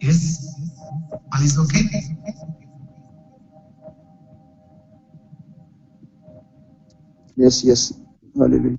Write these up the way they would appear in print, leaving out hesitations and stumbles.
Yes, all is okay. Yes, yes, hallelujah.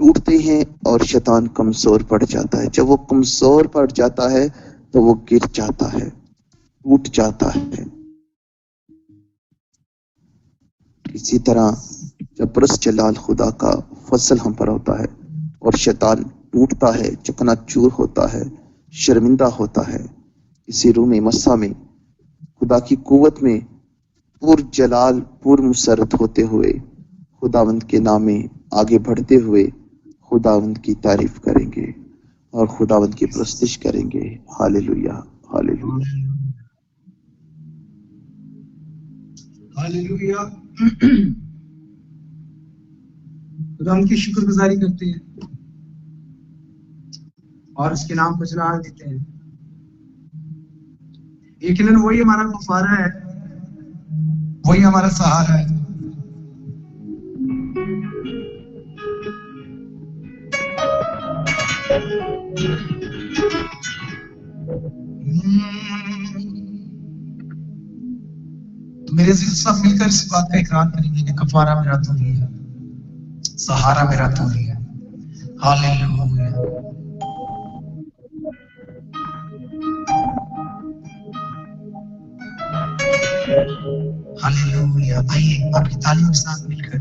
ٹوٹتے ہیں اور شیطان کمزور پڑ جاتا ہے. جب وہ کمزور پڑ جاتا ہے تو وہ گر جاتا ہے, ٹوٹ جاتا ہے. اسی طرح جب برس جلال خدا کا فضل ہم پر ہوتا ہے اور شیطان ٹوٹتا ہے, چکنا چور ہوتا ہے, شرمندہ ہوتا ہے, اسی روح میں مسا میں خدا کی قوت میں پر جلال پر مسرت ہوتے ہوئے خداوند کے نام میں آگے بڑھتے ہوئے خداوند کی تعریف کریں گے اور خداوند کی پرستش کریں گے. Hallelujah hallelujah. ہاللویا. خدا ان کی شکر گزاری کرتے ہیں اور اس کے نام کو جلال دیتے ہیں. یقیناً وہی ہمارا غفارہ ہے, وہی ہمارا سہارا ہے. تو میرے سے سب مل کر اس بات کا اقرار کریں گے کہ کفارہ میرا تو ہی ہے, سہارا میرا تو ہی ہے. ہاللویا. ہاللویا. آئیے آپ کی تعلیم کے ساتھ مل کر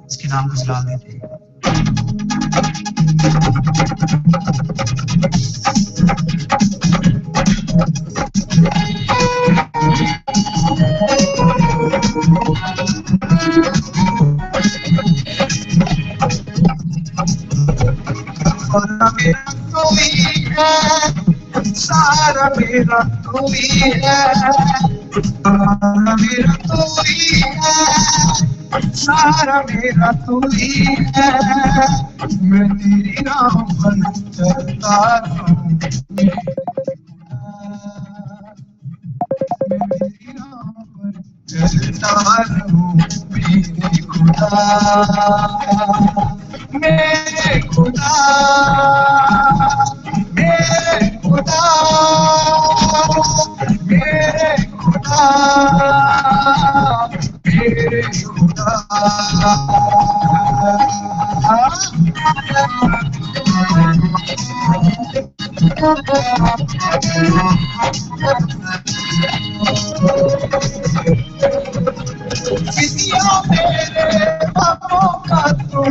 اس کے نام کو جلال دیتے ہیں. سارا میرا تو ہی ہے, میرا تو ہی ہے, سارا میرا تو ہی ہے. میں تیری راہ پر چلتا ہوں, میں تیری راہ پر چلتا ہوں. میرے خدا, میرے خدا, میرے خدا, میرے خدا, میرے خدا. کسیا میرے پاپوں کا تو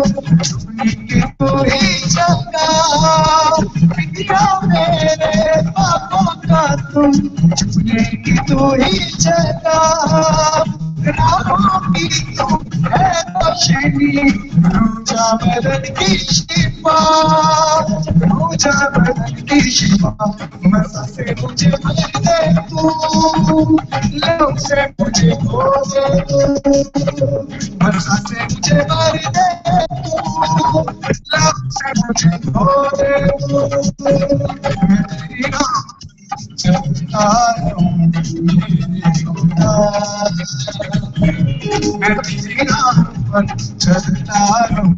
چھپنے کی کوئی جگہ, کسیا میرے پاپوں کا تم چھپنے کی کوئی جگہ. راہوں کی تم ہے روشنی, روجا بدن کی شفا, روجا بدن کی شفا. مسا سے مجھے بھر دے تو, لو سے مجھے کھو دے تو, مسا سے مجھے بھر دے تو, لو سے مجھے کھو دے تو. میں تیری راہ چلتا ہوں, میرے خدا, میں تیری راہ پر چلتا ہوں,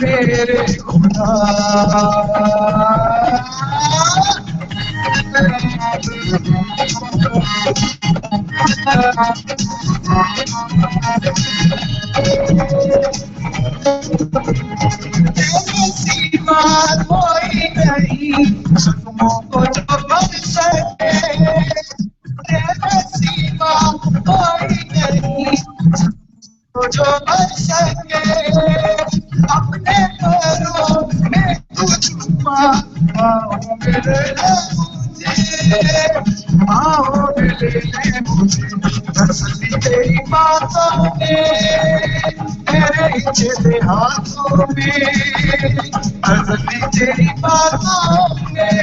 میرے خدا. سیما کوئی نہیں زخموں کو جو بن سکے, سیما کوئی نہیں زخموں کو جو بن سکے. اپنے پیروں میں تو چھپا, باہوں میں لے لے مجھے, باہوں میں لے لے مجھے. تسلی تیری باتوں میں, میرے ہچے ہاتھوں میں, تسلی تیری باتوں میں,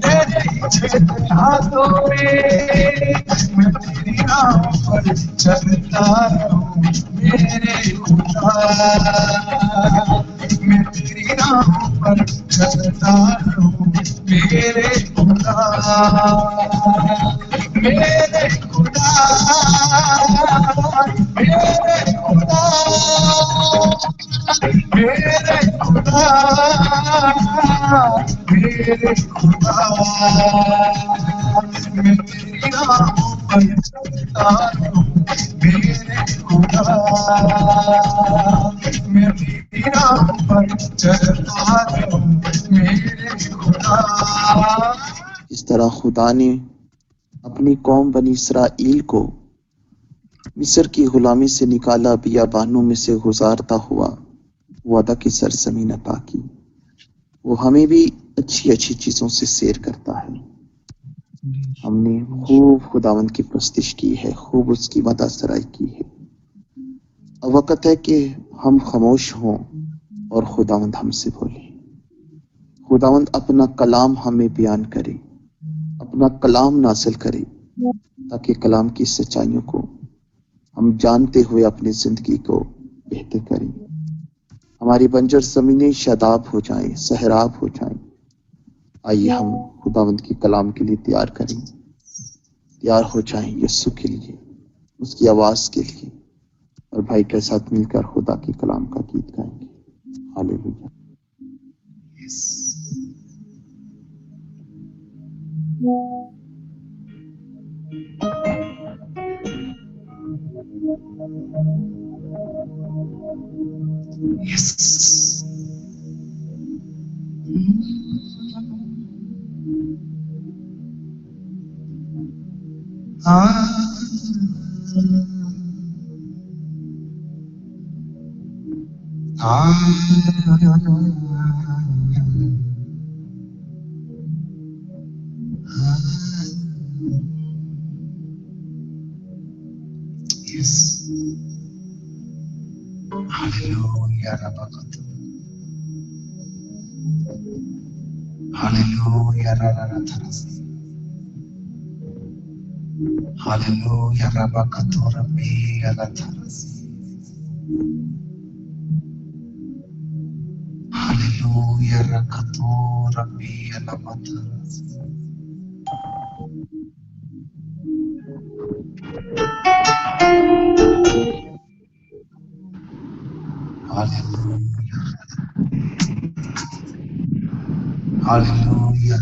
میرے ہچے ہاتھوں میں. میں تیری راہ پر چلتا ہوں, میرے خدا, میں تیری راہ پر چلتا ہوں, میرے خدا, میرے خدا, میرے خدا, میرے خدا, میرے خدا. میں تیری راہ پر چلتا ہوں, میرے خدا, میں تیری اس طرح خدا نے اپنی قوم بنی اسرائیل کو مصر کی غلامی سے نکالا، بیابانوں میں سے گزارتا ہوا وعدہ کی سرزمین عطا کی۔ وہ ہمیں بھی اچھی اچھی چیزوں سے سیر کرتا ہے۔ ہم نے خوب خداوند کی پرستش کی ہے، خوب اس کی مدح سرائی کی ہے۔ اب وقت ہے کہ ہم خاموش ہوں اور خداوند ہم سے بولے۔ خداوند اپنا کلام ہمیں بیان کرے، اپنا کلام نازل کرے، تاکہ کلام کی سچائیوں کو ہم جانتے ہوئے اپنی زندگی کو بہتر کریں، ہماری بنجر زمینیں شاداب ہو جائیں، سہراب ہو جائیں۔ آئیے ہم خداوند کی کلام کے لیے تیار کریں، تیار ہو جائیں یسوع کے لیے، اس کی آواز کے لیے، اور بھائی کے ساتھ مل کر خدا کے کلام کا گیت گائیں گے۔ ہاللیلویا۔ Yes. Yes. Hallelujah. Hallelujah. Hallelujah. Rabakatora Megataras. Hallelujah. Rakatora Megalamatas. Hallelujah. Hallelujah.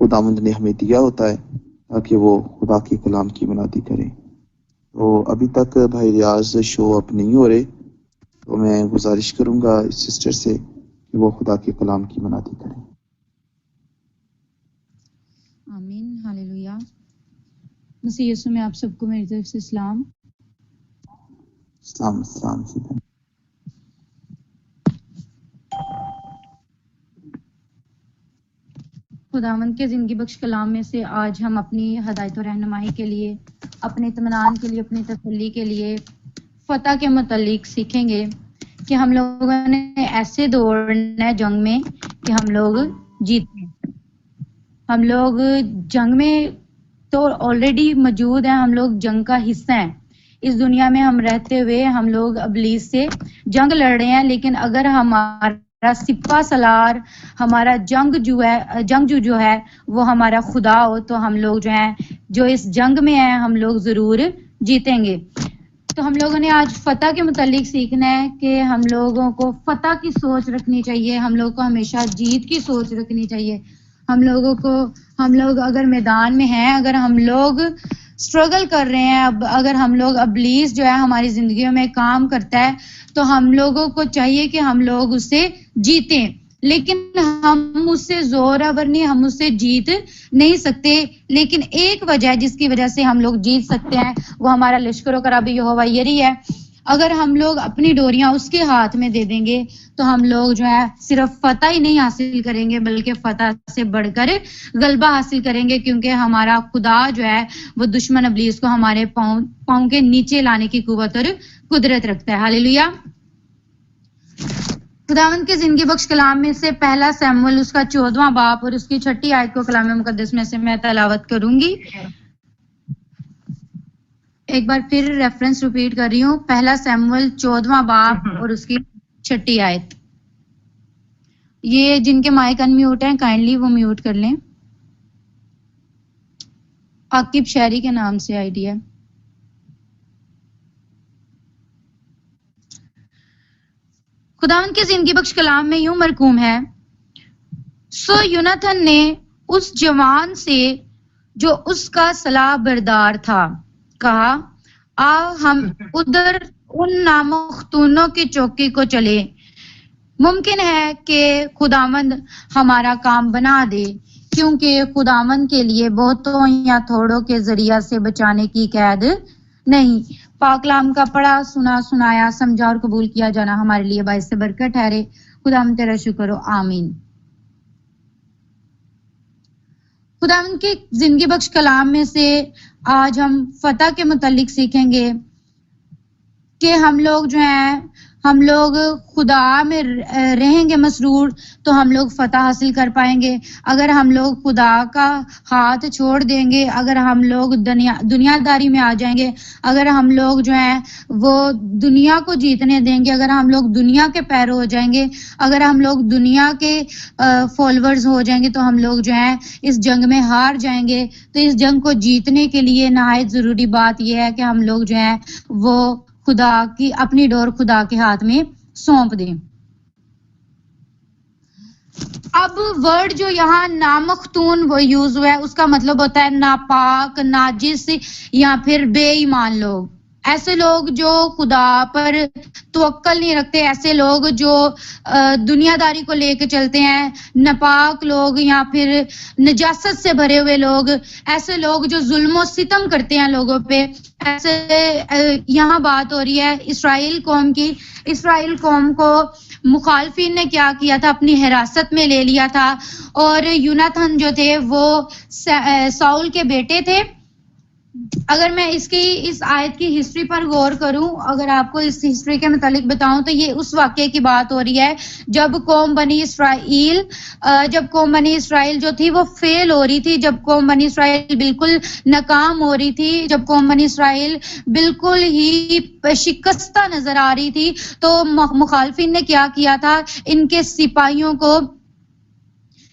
خداوند نے ہمیں دیا ہوتا ہے تاکہ وہ خدا کے کلام کی منادی کریں. تو ابھی تک بھائی ریاض شو اپ نہیں ہو رہے، تو میں گزارش کروں گا اس سسٹر سے کہ وہ خدا کے کلام کی منادی کریں. آمین، ہاللویا. مسیح یسوع میں آپ سب کو میری طرف سے اسلام. السلام. خداوند کے زندگی بخش کلام میں سے آج ہم اپنی ہدایت و رہنمائی کے لیے، اپنے اطمینان کے لیے، اپنی تسلی کے لیے فتح کے متعلق سیکھیں گے کہ ہم لوگوں نے ایسے دوڑنا ہے جنگ میں کہ ہم لوگ جیتیں. ہم لوگ جنگ میں تو آلریڈی موجود ہیں، ہم لوگ جنگ کا حصہ ہیں. اس دنیا میں ہم رہتے ہوئے ہم لوگ ابلیس سے جنگ لڑ رہے ہیں، لیکن اگر ہمارا سپہ سالار، ہمارا جنگجو جو ہے وہ ہمارا خدا ہو تو ہم لوگ جو ہیں جو اس جنگ میں ہیں ہم لوگ ضرور جیتیں گے. تو ہم لوگوں نے آج فتح کے متعلق سیکھنا ہے کہ ہم لوگوں کو فتح کی سوچ رکھنی چاہیے، ہم لوگ کو ہمیشہ جیت کی سوچ رکھنی چاہیے. ہم لوگ اگر میدان میں ہیں، اگر ہم لوگ اسٹرگل کر رہے ہیں، اگر ہم لوگ ابلیس جو ہے ہماری زندگیوں میں کام کرتا ہے تو ہم لوگوں کو چاہیے کہ ہم لوگ اس سے جیتیں. لیکن ہم اس سے زورآور نہیں، ہم اس سے جیت نہیں سکتے. لیکن ایک وجہ جس کی وجہ سے ہم لوگ جیت سکتے ہیں وہ ہمارا لشکروں کا رب یہوہ یری ہے. اگر ہم لوگ اپنی ڈوریاں اس کے ہاتھ میں دے دیں گے تو ہم لوگ جو ہے صرف فتح ہی نہیں حاصل کریں گے بلکہ فتح سے بڑھ کر غلبہ حاصل کریں گے، کیونکہ ہمارا خدا جو ہے وہ دشمن ابلیس کو ہمارے پاؤں کے نیچے لانے کی قوت اور قدرت رکھتا ہے. ہاللیلویہ. خداوند کے زندگی بخش کلام میں سے پہلا سیموئیل اس کا 14واں باب اور اس کی 6 آیت کو کلام مقدس میں سے میں تلاوت کروں گی. ایک بار پھر ریفرنس ریپیٹ کر رہی ہوں، پہلا سیموئیل 14واں باب اور اس کی 6 آیت. یہ جن کے مائک ان میوٹ ہیں کائنڈلی وہ میوٹ کر لیں. عاقب شہری کے نام سے آئی ڈی ہے. خداوند کے زندگی بخش کلام میں یوں مرقوم ہے، سو یوناتھن نے اس جوان سے جو اس کا صلاح بردار تھا کہا، آ ہم ادھر ان نامختونوں کی چوکی کو چلے. ممکن ہے کہ خداوند ہمارا کام بنا دے، کیونکہ خداوند کے لیے بہتوں یا تھوڑوں کے ذریعہ سے بچانے کی قید نہیں. پاک کلام کا پڑھا، سنایا، سمجھا اور قبول کیا جانا ہمارے لیے باعث برکت ٹھہرے. خداوند تیرا شکر ہو. آمین. خداوند کی زندگی بخش کلام میں سے آج ہم فتح کے متعلق سیکھیں گے کہ ہم لوگ جو ہیں ہم لوگ خدا میں رہیں گے مسرور تو ہم لوگ فتح حاصل کر پائیں گے. اگر ہم لوگ خدا کا ہاتھ چھوڑ دیں گے، اگر ہم لوگ دنیا داری میں آ جائیں گے، اگر ہم لوگ جو ہیں وہ دنیا کو جیتنے دیں گے، اگر ہم لوگ دنیا کے پیرو ہو جائیں گے، اگر ہم لوگ دنیا کے فالوورز ہو جائیں گے تو ہم لوگ جو ہیں اس جنگ میں ہار جائیں گے. تو اس جنگ کو جیتنے کے لیے نہایت ضروری بات یہ ہے کہ ہم لوگ جو ہیں وہ خدا کی اپنی ڈور خدا کے ہاتھ میں سونپ دیں. اب ورڈ جو یہاں نامختون وہ یوز ہوا ہے اس کا مطلب ہوتا ہے ناپاک، ناجس یا پھر بے ایمان لوگ. ایسے لوگ جو خدا پر توکل نہیں رکھتے، ایسے لوگ جو دنیا داری کو لے کے چلتے ہیں، ناپاک لوگ یا پھر نجاست سے بھرے ہوئے لوگ، ایسے لوگ جو ظلم و ستم کرتے ہیں لوگوں پہ. ایسے یہاں بات ہو رہی ہے اسرائیل قوم کی. اسرائیل قوم کو مخالفین نے کیا کیا تھا، اپنی حراست میں لے لیا تھا، اور یوناتھن جو تھے وہ ساؤل کے بیٹے تھے. اگر میں اس آیت کی ہسٹری پر غور کروں، اگر آپ کو اس ہسٹری کے متعلق بتاؤں تو یہ اس واقعے کی بات ہو رہی ہے جب قوم بنی اسرائیل جو تھی وہ فیل ہو رہی تھی، جب قوم بنی اسرائیل بالکل ناکام ہو رہی تھی، جب قوم بنی اسرائیل بالکل ہی شکستہ نظر آ رہی تھی، تو مخالفین نے کیا کیا تھا، ان کے سپاہیوں کو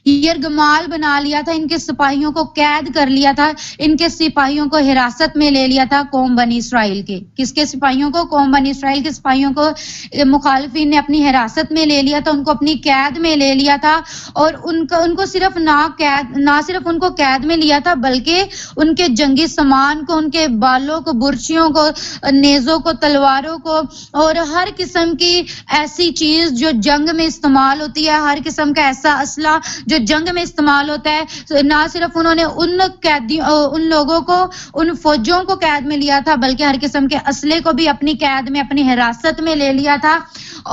یرغمال بنا لیا تھا, ان کے سپاہیوں کو قید کر لیا تھا, ان کے سپاہیوں کو حراست میں لے لیا تھا قوم بنی اسرائیل کے. کس کے سپاہیوں کو؟ قوم بنی اسرائیل کے سپاہیوں کو مخالفین نے اپنی حراست میں لے لیا تھا, ان کو اپنی قید میں لے لیا تھا. اور ان کو صرف نہ صرف ان کو قید میں لیا تھا بلکہ ان کے جنگی سامان کو, ان کے بالوں کو, برچیوں کو, نیزوں کو, تلواروں کو اور ہر قسم کی ایسی چیز جو جنگ میں استعمال ہوتی ہے, ہر قسم کا ایسا اسلحہ جو جنگ میں استعمال ہوتا ہے, نہ صرف انہوں نے ان لوگوں کو, ان فوجوں کو قید میں لیا تھا بلکہ ہر قسم کے اسلحے کو بھی اپنی قید میں, اپنی حراست میں لے لیا تھا.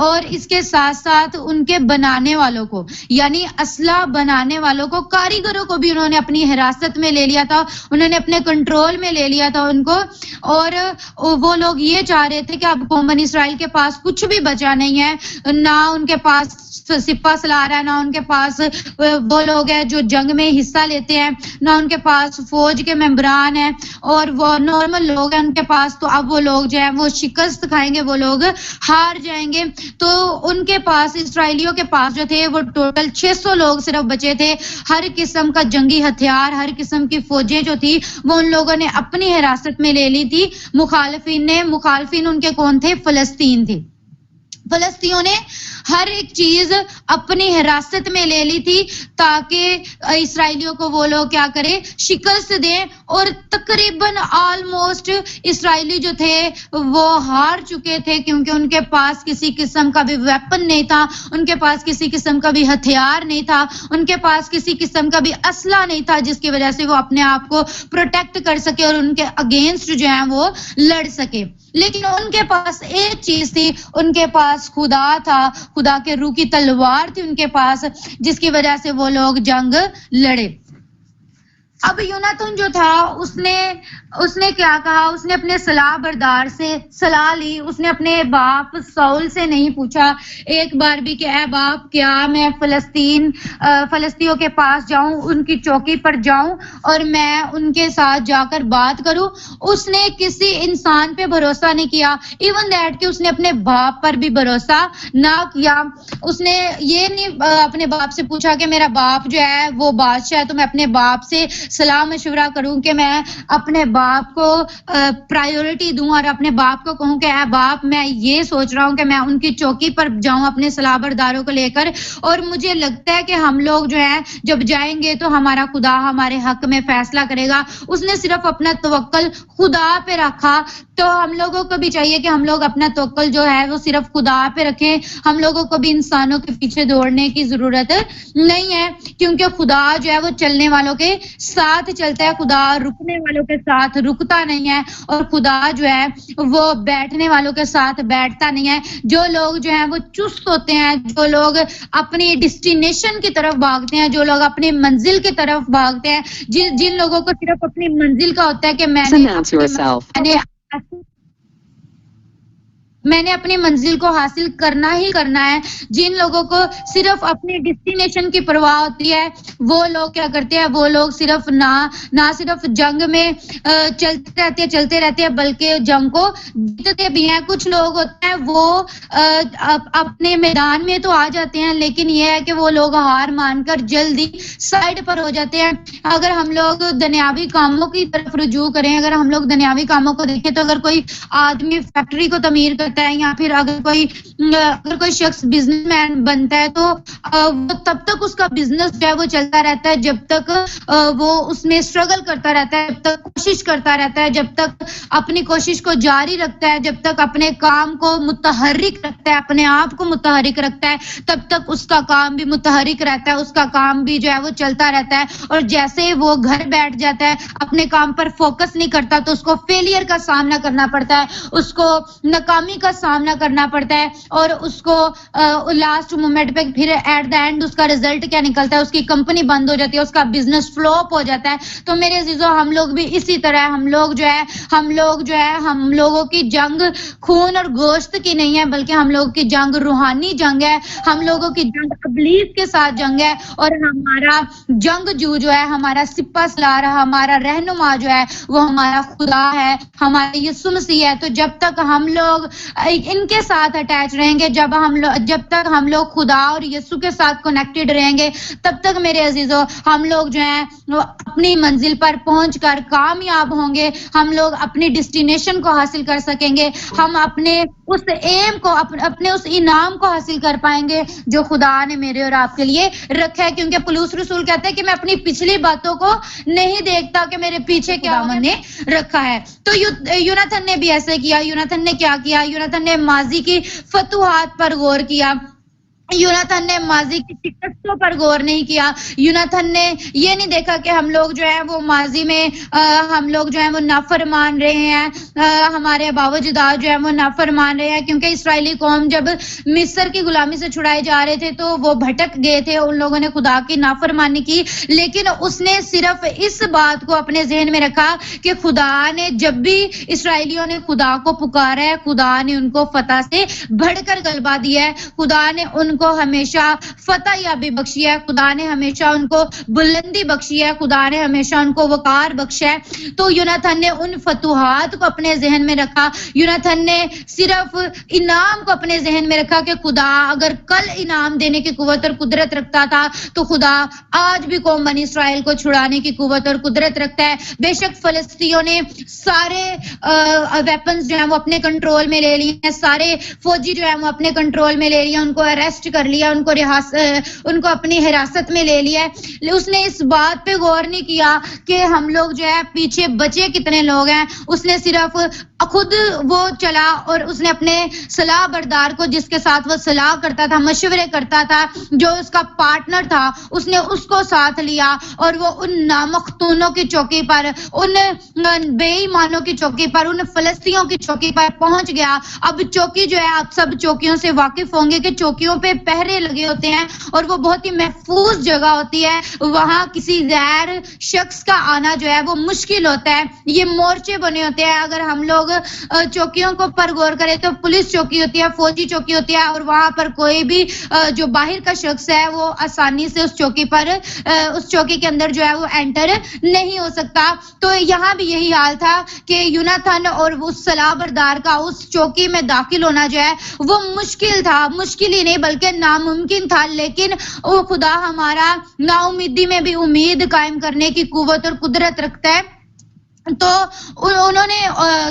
اور اس کے ساتھ ساتھ ان کے بنانے والوں کو, یعنی اسلحہ بنانے والوں کو, کاریگروں کو بھی انہوں نے اپنی حراست میں لے لیا تھا, انہوں نے اپنے کنٹرول میں لے لیا تھا ان کو. اور وہ لوگ یہ چاہ رہے تھے کہ اب قوم بنی اسرائیل کے پاس کچھ بھی بچا نہیں ہے, نہ ان کے پاس سپہ سلار ہے, نہ ان کے پاس وہ لوگ ہیں جو جنگ میں حصہ لیتے ہیں, نہ ان کے پاس فوج کے ممبران ہیں, اور وہ نارمل لوگ ہیں ان کے پاس. تو اب وہ لوگ جو ہیں وہ شکست کھائیں گے, وہ لوگ ہار جائیں گے. تو ان کے پاس, اسرائیلیوں کے پاس جو تھے وہ ٹوٹل 600 لوگ صرف بچے تھے. ہر قسم کا جنگی ہتھیار, ہر قسم کی فوجیں جو تھی وہ ان لوگوں نے اپنی حراست میں لے لی تھی. مخالفین ان کے کون تھے؟ فلسطین تھے. فلسطینیوں نے ہر ایک چیز اپنی حراست میں لے لی تھی تاکہ اسرائیلیوں کو وہ لوگ کیا کریں؟ شکست دیں. اور تقریباً آلموسٹ اسرائیلی جو تھے وہ ہار چکے تھے, کیونکہ ان کے پاس کسی قسم کا بھی ویپن نہیں تھا, ان کے پاس کسی قسم کا بھی ہتھیار نہیں تھا, ان کے پاس کسی قسم کا بھی اسلحہ نہیں تھا جس کی وجہ سے وہ اپنے آپ کو پروٹیکٹ کر سکے اور ان کے اگینسٹ جو ہیں وہ لڑ سکے. لیکن ان کے پاس ایک چیز تھی, ان کے پاس خدا تھا, خدا کے روح کی تلوار تھی ان کے پاس, جس کی وجہ سے وہ لوگ جنگ لڑے. اب یوناتن جو تھا اس نے کیا کہا؟ اس نے اپنے صلاح بردار سے صلاح لی. اس نے اپنے باپ ساؤل سے نہیں پوچھا ایک بار بھی کہ اے باپ, کیا میں فلسطینیوں کے پاس جاؤں, ان کی چوکی پر جاؤں اور میں ان کے ساتھ جا کر بات کروں. اس نے کسی انسان پہ بھروسہ نہیں کیا, ایون دیٹ کہ اس نے اپنے باپ پر بھی بھروسہ نہ کیا. اس نے یہ نہیں اپنے باپ سے پوچھا کہ میرا باپ جو ہے وہ بادشاہ ہے تو میں اپنے باپ سے صلاح مشورہ کروں کہ میں اپنے باپ کو پرائیورٹی دوں اور اپنے باپ کو کہوں کہ اے باپ, میں یہ سوچ رہا ہوں کہ میں ان کی چوکی پر جاؤں اپنے صلاح برداروں کو لے کر, اور مجھے لگتا ہے کہ ہم لوگ جو ہیں جب جائیں گے تو ہمارا خدا ہمارے حق میں فیصلہ کرے گا. اس نے صرف اپنا توکل خدا پہ رکھا. تو ہم لوگوں کو بھی چاہیے کہ ہم لوگ اپنا توکل جو ہے وہ صرف خدا پہ رکھیں. ہم لوگوں کو بھی انسانوں کے پیچھے دوڑنے کی ضرورت نہیں ہے, کیونکہ خدا جو ہے وہ چلنے والوں کے ساتھ چلتا ہے, خدا رکنے والوں کے ساتھ رکتا نہیں ہے, اور خدا جو ہے وہ بیٹھنے والوں کے ساتھ بیٹھتا نہیں ہے. جو لوگ جو ہیں وہ چست ہوتے ہیں, جو لوگ اپنی ڈیسٹینیشن کی طرف بھاگتے ہیں, جو لوگ اپنی منزل کی طرف بھاگتے ہیں, جن لوگوں کو صرف اپنی منزل کا ہوتا ہے کہ میں نے اپنی منزل کو حاصل کرنا ہی کرنا ہے, جن لوگوں کو صرف اپنی ڈیسٹینیشن کی پرواہ ہوتی ہے, وہ لوگ کیا کرتے ہیں؟ وہ لوگ صرف نہ صرف جنگ میں چلتے رہتے ہیں بلکہ جنگ کو جیتتے بھی ہیں. کچھ لوگ ہوتے ہیں وہ اپنے میدان میں تو آ جاتے ہیں, لیکن یہ ہے کہ وہ لوگ ہار مان کر جلدی سائڈ پر ہو جاتے ہیں. اگر ہم لوگ دنیاوی کاموں کی طرف رجوع کریں, اگر ہم لوگ دنیاوی کاموں کو دیکھیں, تو اگر کوئی آدمی فیکٹری کو تعمیر کرتا ہے یا پھر اگر کوئی شخص بزنس مین بنتا ہے, تو وہ تب تک اس کا بزنس جو ہے وہ چلتا رہتا ہے جب تک وہ اس میں اسٹرگل کرتا رہتا ہے, جب تک کوشش کرتا رہتا ہے, جب تک اپنی کوشش کو جاری رکھتا ہے, جب تک اپنے کام کو متحرک رکھتا ہے, اپنے آپ کو متحرک رکھتا ہے, تب تک اس کا کام بھی متحرک رہتا ہے, اس کا کام بھی جو ہے وہ چلتا رہتا ہے. اور جیسے وہ گھر بیٹھ جاتا ہے, اپنے کام پر فوکس نہیں کرتا, تو اس کو فیلئر کا سامنا کرنا پڑتا ہے, اس کو ناکامی کا سامنا کرنا پڑتا ہے, اور اس کو لاسٹ مومنٹ پہ پھر ایٹ دا اینڈ اس کا رزلٹ کیا نکلتا ہے؟ اس کی کمپنی بند ہو جاتی ہے, اس کا بزنس فلوپ ہو جاتا ہے. تو میرے عزیزو, ہم لوگ بھی اسی طرح, ہم لوگ جو ہے ہم لوگوں کی جنگ خون اور گوشت کی نہیں ہے, بلکہ ہم لوگوں کی جنگ روحانی جنگ ہے, ہم لوگوں کی جنگ ابلیس کے ساتھ جنگ ہے. اور ہمارا جنگجو جو ہے, ہمارا سپہ سالار, ہمارا رہنما جو ہے وہ ہمارا خدا ہے, ہمارا یسوع مسیح ہے. تو جب تک ہم لوگ ان کے ساتھ اٹیچ رہیں گے. جب تک ہم لوگ خدا اور یسوع کے ساتھ کنیکٹڈ رہیں گے تب تک میرے عزیزو ہم لوگ جو ہیں وہ اپنی منزل پر پہنچ کر کامیاب ہوں گے. ہم لوگ اپنی ڈیسٹینیشن کو حاصل کر سکیں گے. ہم اپنے اس ایم کو اپنے اس انعام کو حاصل کر پائیں گے جو خدا نے میرے اور آپ کے لیے رکھا ہے. کیونکہ پولس رسول کہتے ہیں کہ میں اپنی پچھلی باتوں کو نہیں دیکھتا کہ میرے پیچھے کیا میں نے رکھا ہے. تو یوناتھن نے بھی ایسے کیا. یوناتھن نے کیا کیا؟ یوناتھن نے ماضی کی فتوحات پر غور کیا. یوناتھن نے ماضی کی شکستوں پر غور نہیں کیا. یوناتھن نے یہ نہیں دیکھا کہ ہم لوگ جو ہے وہ ماضی میں ہم لوگ جو ہے وہ نافرمان رہے ہیں, ہمارے آباء و اجداد جو ہے وہ نافرمان رہے ہیں. کیونکہ اسرائیلی قوم جب مصر کی غلامی سے چھڑائے جا رہے تھے تو وہ بھٹک گئے تھے, ان لوگوں نے خدا کی نافرمانی کی. لیکن اس نے صرف اس بات کو اپنے ذہن میں رکھا کہ خدا نے جب بھی اسرائیلیوں نے خدا کو پکارا ہے, خدا نے ان کو فتح سے بڑھ کر غلبہ دیا ہے. خدا نے ان کو ہمیشہ فتح یابی بخشی ہے. خدا نے ہمیشہ ان کو بلندی بخشی ہے. خدا نے ہمیشہ ان کو وقار بخشا ہے. تو یوناتھن نے ان فتوحات کو اپنے ذہن میں رکھا. یوناتھن نے صرف انعام کو اپنے ذہن میں رکھا کہ خدا اگر کل انعام دینے کی قوت اور قدرت رکھتا تھا تو خدا آج بھی قوم بنی اسرائیل کو چھڑانے کی قوت اور قدرت رکھتا ہے. بے شک فلسطینیوں نے سارے ویپنز جو ہیں وہ اپنے کنٹرول میں لے لیے ہیں, سارے فوجی جو ہیں وہ اپنے کنٹرول میں لے لیے, ان کو اریسٹ کر لیا, ان کو اپنی حراست میں لے لیا. اس نے اس بات پہ غور نہیں کیا کہ ہم لوگ جو ہے پیچھے بچے کتنے لوگ ہیں. اس نے صرف خود وہ چلا اور اس نے اپنے صلاح بردار کو, جس کے ساتھ وہ صلاح کرتا تھا, مشورے کرتا تھا, جو اس کا پارٹنر تھا, اس نے اس کو ساتھ لیا اور وہ ان نامختونوں کی چوکی پر, ان بے ایمانوں کی چوکی پر, ان فلسطینیوں کی چوکی پر پہنچ گیا. اب چوکی جو ہے, آپ سب چوکیوں سے واقف ہوں گے کہ چوکیوں پہ پہرے لگے ہوتے ہیں اور وہ بہت ہی محفوظ جگہ ہوتی ہے. وہاں کسی غیر شخص کا آنا جو ہے وہ مشکل ہوتا ہے. یہ مورچے بنے ہوتے ہیں. اگر ہم لوگ چوکیوں کو پر غور کریں تو پولیس چوکی ہوتی ہے, فوجی چوکی ہوتی ہے, اور وہاں پر کوئی بھی جو باہر کا شخص ہے وہ آسانی سے اس چوکی کے اندر جو ہے وہ انٹر نہیں ہو سکتا. تو یہاں بھی یہی حال تھا کہ یوناتھن اور اس صلاح بردار کا اس چوکی میں داخل ہونا جو ہے وہ مشکل تھا. مشکل ہی نہیں بلکہ ناممکن تھا. لیکن وہ خدا ہمارا نا امیدی میں بھی امید قائم کرنے کی قوت اور قدرت رکھتا ہے. تو انہوں نے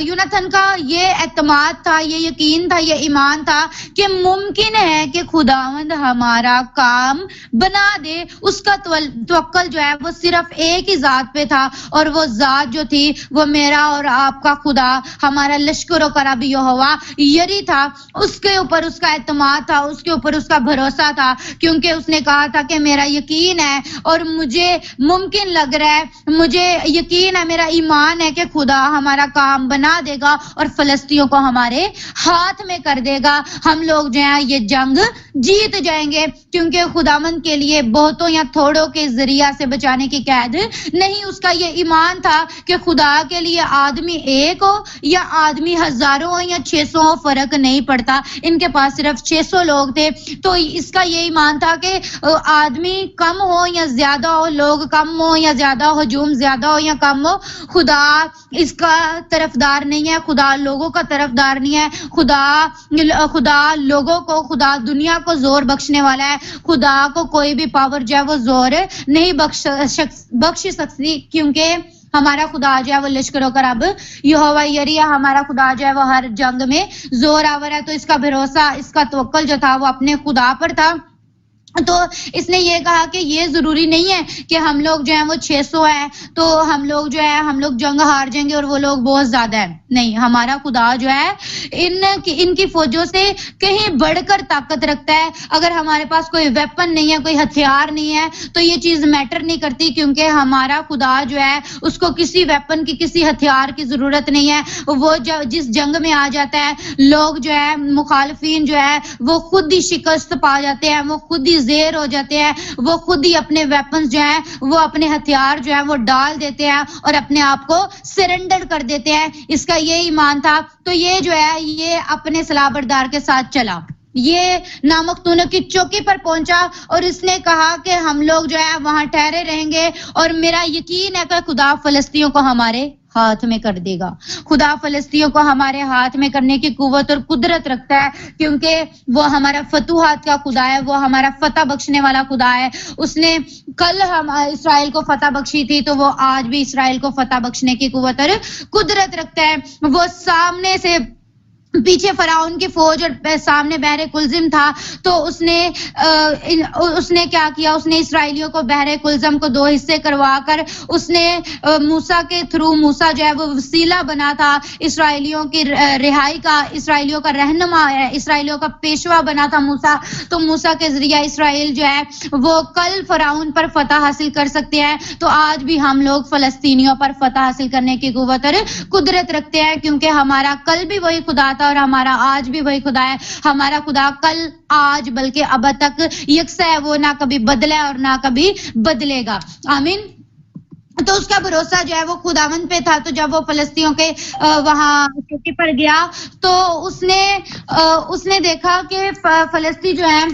یوناتھن کا یہ اعتماد تھا, یہ یقین تھا, یہ ایمان تھا کہ ممکن ہے کہ خداوند ہمارا کام بنا دے. اس کا توکل جو ہے وہ صرف ایک ہی ذات پہ تھا, اور وہ ذات جو تھی وہ میرا اور آپ کا خدا, ہمارا لشکروں کا رب یہوہ یری تھا. اس کے اوپر اس کا اعتماد تھا, اس کے اوپر اس کا بھروسہ تھا, کیونکہ اس نے کہا تھا کہ میرا یقین ہے اور مجھے ممکن لگ رہا ہے, مجھے یقین ہے, میرا ایمان ہے کہ خدا ہمارا کام بنا دے گا اور فلسطینیوں کو ہمارے ہاتھ میں کر دے گا. ہم لوگ جو ہیں یہ جنگ جیت جائیں گے, کیونکہ خداوند کے لیے بہتوں یا تھوڑوں کے ذریعہ سے بچانے کی قید نہیں. اس کا یہ ایمان تھا کہ خدا کے لیے آدمی ایک ہو یا آدمی ہزاروں ہو یا 600 ہو, فرق نہیں پڑتا. ان کے پاس صرف 600 لوگ تھے. تو اس کا یہ ایمان تھا کہ آدمی کم ہو یا زیادہ ہو, لوگ کم ہو یا زیادہ ہو, ہجوم زیادہ ہو یا کم ہو, خدا اس کا طرفدار نہیں ہے. خدا لوگوں کا طرفدار نہیں ہے. خدا لوگوں کو, خدا دنیا کو زور بخشنے والا ہے. خدا کو کوئی بھی پاور جو ہے وہ زور نہیں بخش سکتی, کیونکہ ہمارا خدا جو ہے وہ لشکروں کا رب یہوہ یری ہے. ہمارا خدا جو ہے وہ ہر جنگ میں زور آور ہے. تو اس کا بھروسہ, اس کا توکل جو تھا وہ اپنے خدا پر تھا. تو اس نے یہ کہا کہ یہ ضروری نہیں ہے کہ ہم لوگ جو ہیں وہ 600 ہیں تو ہم لوگ جو ہے ہم لوگ جنگ ہار جائیں گے اور وہ لوگ بہت زیادہ ہیں. نہیں, ہمارا خدا جو ہے ان کی فوجوں سے کہیں بڑھ کر طاقت رکھتا ہے. اگر ہمارے پاس کوئی ویپن نہیں ہے, کوئی ہتھیار نہیں ہے, تو یہ چیز میٹر نہیں کرتی, کیونکہ ہمارا خدا جو ہے اس کو کسی ویپن کی, کسی ہتھیار کی ضرورت نہیں ہے. وہ جس جنگ میں آ جاتا ہے, لوگ جو ہے مخالفین جو ہے وہ خود ہی شکست پا جاتے ہیں, وہ خود ہی زیر ہو جاتے ہیں, وہ خود ہی اپنے ویپنز جو ہیں وہ اپنے ہتھیار جو ہیں وہ ڈال دیتے ہیں اور اپنے آپ کو سرنڈر کر دیتے ہیں. اس کا یہ ایمان تھا. تو یہ جو ہے یہ اپنے صلاح بردار کے ساتھ چلا, یہ نامختونوں کی چوکی پر پہنچا اور اس نے کہا کہ ہم لوگ جو ہے وہاں ٹھہرے رہیں گے, اور میرا یقین ہے کہ خدا فلسطینیوں کو ہمارے ہاتھ میں کر دے گا. خدا فلسطینیوں کو ہمارے ہاتھ میں کرنے کی قوت اور قدرت رکھتا ہے کیونکہ وہ ہمارا فتوحات کا خدا ہے, وہ ہمارا فتح بخشنے والا خدا ہے. اس نے کل ہم اسرائیل کو فتح بخشی تھی تو وہ آج بھی اسرائیل کو فتح بخشنے کی قوت اور قدرت رکھتا ہے. وہ سامنے سے پیچھے فرعون کی فوج اور سامنے بحر کلزم تھا تو اس نے کیا کیا, اس نے اسرائیلیوں کو بحر کلزم کو 2 حصے کروا کر اس نے موسیٰ کے تھرو, موسیٰ جو ہے وہ وسیلہ بنا تھا اسرائیلیوں کی رہائی کا, اسرائیلیوں کا رہنما ہے, اسرائیلیوں کا پیشوا بنا تھا موسیٰ. تو موسیٰ کے ذریعہ اسرائیل جو ہے وہ کل فرعون پر فتح حاصل کر سکتے ہیں, تو آج بھی ہم لوگ فلسطینیوں پر فتح حاصل کرنے کی قوت اور قدرت رکھتے ہیں کیونکہ ہمارا کل بھی وہی خدا تھا اور ہمارا آج بھی وہی خدا ہے. ہمارا خدا کل, آج بلکہ اب تک یکساں ہے, وہ نہ کبھی بدلا اور نہ کبھی بدلے گا. آمین. تو اس کا بھروسہ جو ہے وہ خداوند پہ تھا. تو جب وہ فلسطینیوں کے وہاں چوکی پر گیا تو اس نے دیکھا کہ فلسطین جو ہے,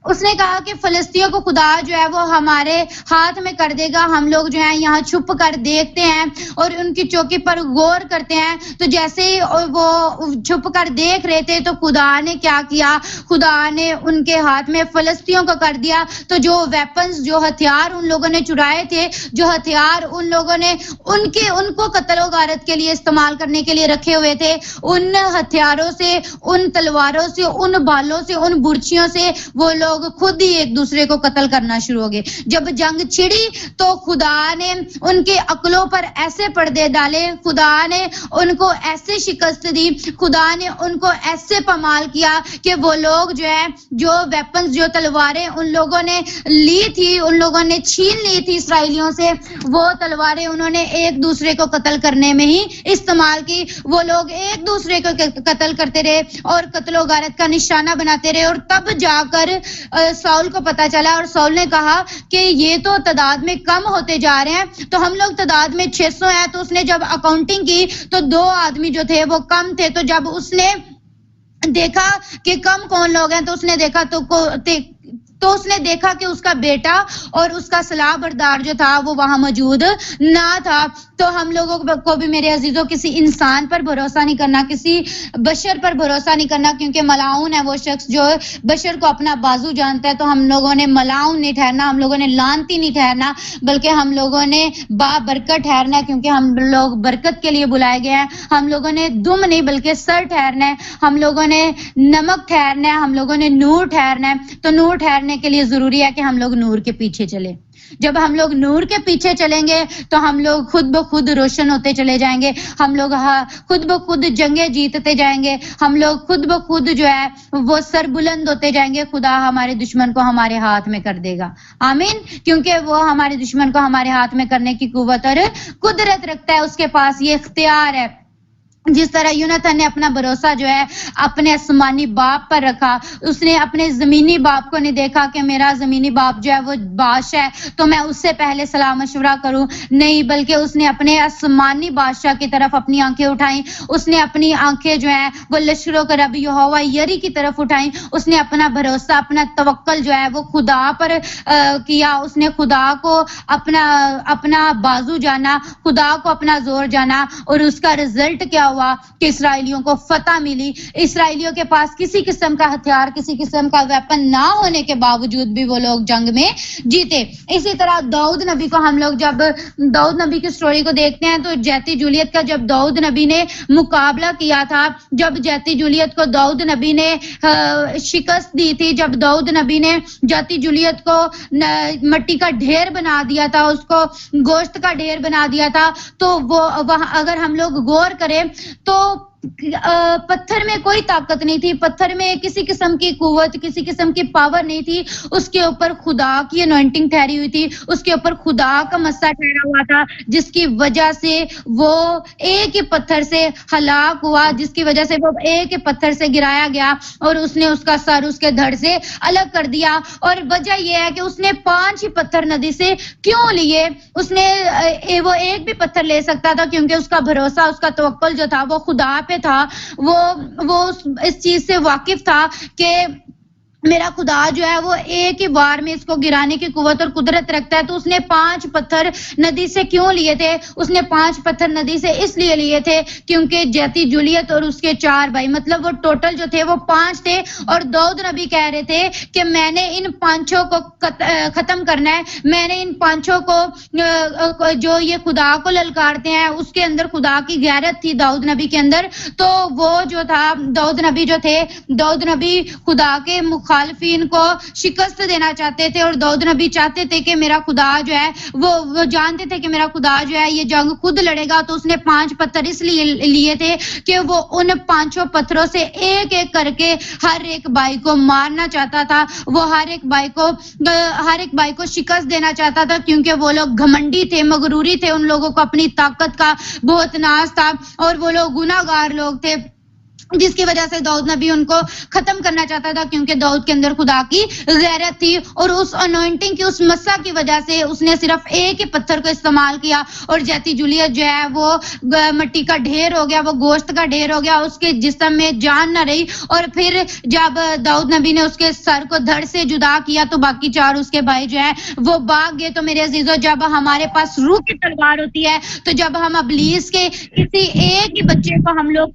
اس نے کہا کہ فلسطینیوں کو خدا جو ہے وہ ہمارے ہاتھ میں کر دے گا. ہم لوگ جو ہیں یہاں چھپ کر دیکھتے ہیں اور ان کی چوکی پر غور کرتے ہیں. تو جیسے ہی وہ چھپ کر دیکھ رہے تھے تو خدا نے کیا کیا, خدا نے ان کے ہاتھ میں فلسطینیوں کو کر دیا. تو جو ویپنز, جو ہتھیار ان لوگوں نے چرائے تھے, جو ہتھیار ان لوگوں نے ان کو قتل و غارت کے لیے استعمال کرنے کے لیے رکھے ہوئے تھے, ان ہتھیاروں سے, ان تلواروں سے, ان بالوں سے, ان برچیوں سے وہ لوگ خود ہی ایک دوسرے کو قتل کرنا شروع ہو گئے. جب جنگ چھڑی تو خدا نے ان کے عقلوں پر ایسے پردے ڈالے, خدا نے ان کو ایسے شکست دی, خدا نے ان کو ایسے پامال کیا کہ وہ لوگ جو ہے, جو ویپنز, جو تلواریں ان لوگوں نے لی تھی, ان لوگوں نے چھین لی تھی اسرائیلیوں سے, وہ تلواریں انہوں نے ایک دوسرے کو قتل کرنے میں ہی استعمال کی. وہ لوگ ایک دوسرے کو قتل کرتے رہے اور قتل و غارت کا نشانہ بناتے رہے. اور تب جا کر ساؤل کو پتا چلا اور ساؤل نے کہا کہ یہ تو تعداد میں کم ہوتے جا رہے ہیں, تو ہم لوگ تعداد میں 600 ہیں. تو اس نے جب اکاؤنٹنگ کی تو 2 آدمی جو تھے وہ کم تھے. تو جب اس نے دیکھا کہ کم کون لوگ ہیں تو اس نے دیکھا کہ اس کا بیٹا اور اس کا صلاح بردار جو تھا وہ وہاں موجود نہ تھا. تو ہم لوگوں کو بھی میرے عزیزوں کسی انسان پر بھروسہ نہیں کرنا, کسی بشر پر بھروسہ نہیں کرنا, کیونکہ ملاؤن ہے وہ شخص جو بشر کو اپنا بازو جانتا ہے. تو ہم لوگوں نے ملاؤن نہیں ٹھہرنا, ہم لوگوں نے لعنتی نہیں ٹھہرنا, بلکہ ہم لوگوں نے برکت ٹھہرنا ہے, کیونکہ ہم لوگ برکت کے لیے بلائے گئے ہیں. ہم لوگوں نے دم نہیں بلکہ سر ٹھہرنا ہے, ہم لوگوں نے نمک ٹھہرنا ہے, ہم لوگوں نے نور ٹھہرنا ہے. تو نور ٹھہرنے کے لیے ضروری ہے کہ ہم لوگ نور کے پیچھے چلیں. جب ہم لوگ نور کے پیچھے چلیں گے تو ہم لوگ خود بخود روشن ہوتے چلے جائیں گے, ہم لوگ خود بخود جنگیں جیتتے جائیں گے, ہم لوگ خود بخود جو ہے وہ سر بلند ہوتے جائیں گے. خدا ہمارے دشمن کو ہمارے ہاتھ میں کر دے گا. آمین. کیونکہ وہ ہمارے دشمن کو ہمارے ہاتھ میں کرنے کی قوت اور قدرت رکھتا ہے, اس کے پاس یہ اختیار ہے. جس طرح یوناتن نے اپنا بھروسہ جو ہے اپنے آسمانی باپ پر رکھا, اس نے اپنے زمینی باپ کو نہیں دیکھا کہ میرا زمینی باپ جو ہے وہ بادشاہ ہے تو میں اس سے پہلے صلاح مشورہ کروں, نہیں, بلکہ اس نے اپنے آسمانی بادشاہ کی طرف اپنی آنکھیں اٹھائیں. اس نے اپنی آنکھیں جو ہیں وہ لشکروں کے رب یہوہ یری کی طرف اٹھائیں. اس نے اپنا بھروسہ, اپنا توکل جو ہے وہ خدا پر کیا. اس نے خدا کو اپنا بازو جانا, خدا کو اپنا زور جانا, اور اس کا رزلٹ کیا ہوا کہ اسرائیلیوں کو فتح ملی. اسرائیلیوں کے پاس کسی قسم کا ہتھیار, کسی قسم کا ویپن نہ ہونے کے باوجود بھی وہ لوگ جنگ میں جیتے. اسی طرح داؤد نبی کو ہم لوگ جب داؤد نبی کی سٹوری کو دیکھتے ہیں تو جیتی جولیت کا جب داؤد نبی نے مقابلہ کیا تھا, جب جیتی جولیت کو داؤد نبی نے شکست دی تھی, جب داؤد نبی نے جیتی جولیت کو مٹی کا ڈھیر بنا دیا تھا, اس کو گوشت کا ڈھیر بنا دیا تھا, تو وہ وہاں اگر ہم لوگ غور کریں تو پتھر میں کوئی طاقت نہیں تھی, پتھر میں کسی قسم کی قوت, کسی قسم کی پاور نہیں تھی. اس کے اوپر خدا کی انوائنٹنگ ٹھہری ہوئی تھی, اس کے اوپر خدا کا مسا ٹھہرا ہوا تھا, جس کی وجہ سے وہ ایک ہی پتھر سے ہلاک ہوا, جس کی وجہ سے وہ ایک ہی پتھر سے گرایا گیا اور اس نے اس کا سر اس کے دھڑ سے الگ کر دیا. اور وجہ یہ ہے کہ اس نے 5 ہی پتھر ندی سے کیوں لیے. اس نے وہ ایک بھی پتھر لے سکتا تھا کیونکہ اس کا بھروسہ, اس کا توکل جو تھا وہ خدا پہ تھا. وہ اس چیز سے واقف تھا کہ میرا خدا جو ہے وہ ایک ہی بار میں اس کو گرانے کی قوت اور قدرت رکھتا ہے. تو اس نے 5 پتھر ندی سے کیوں لیے تھے؟ اس نے 5 پتھر ندی سے اس لیے لیے تھے کیونکہ جیتی جولیت اور اس کے 4 بھائی، مطلب وہ ٹوٹل جو تھے وہ 5 تھے. اور داؤد نبی کہہ رہے تھے کہ میں نے ان 5 کو ختم کرنا ہے. میں نے ان 5 کو جو یہ خدا کو للکارتے ہیں، اس کے اندر خدا کی غیرت تھی داؤد نبی کے اندر. تو وہ جو تھا داؤد نبی جو تھے، داؤد نبی خدا کے مخالفین کو شکست دینا چاہتے تھے. اور داؤد نبی چاہتے تھے کہ میرا خدا جو ہے وہ جانتے تھے کہ میرا خدا جو ہے یہ جنگ خود لڑے گا. تو اس نے 5 پتھر اس لیے لیے تھے کہ وہ ان 5 پتھروں سے ایک ایک کر کے ہر ایک بھائی کو مارنا چاہتا تھا. وہ ہر ایک بھائی کو شکست دینا چاہتا تھا، کیونکہ وہ لوگ گھمنڈی تھے، مغروری تھے. ان لوگوں کو اپنی طاقت کا بہت ناز تھا اور وہ لوگ گناہ گار لوگ تھے، جس کی وجہ سے داؤد نبی ان کو ختم کرنا چاہتا تھا، کیونکہ داؤد کے اندر خدا کی غیرت تھی. اور اس انوائنٹنگ کی، اس مسا کی وجہ سے اس نے صرف ایک ہی پتھر کو استعمال کیا. اور جیتی جولیت جو ہے وہ مٹی کا ڈھیر ہو گیا، وہ گوشت کا ڈھیر ہو گیا، اس کے جسم میں جان نہ رہی. اور پھر جب داؤد نبی نے اس کے سر کو دھڑ سے جدا کیا تو باقی 4 اس کے بھائی جو ہیں وہ بھاگ گئے. تو میرے عزیزو، جب ہمارے پاس روح کی تلوار ہوتی ہے، تو جب ہم ابلیس کے کسی ایک ہی بچے کو ہم لوگ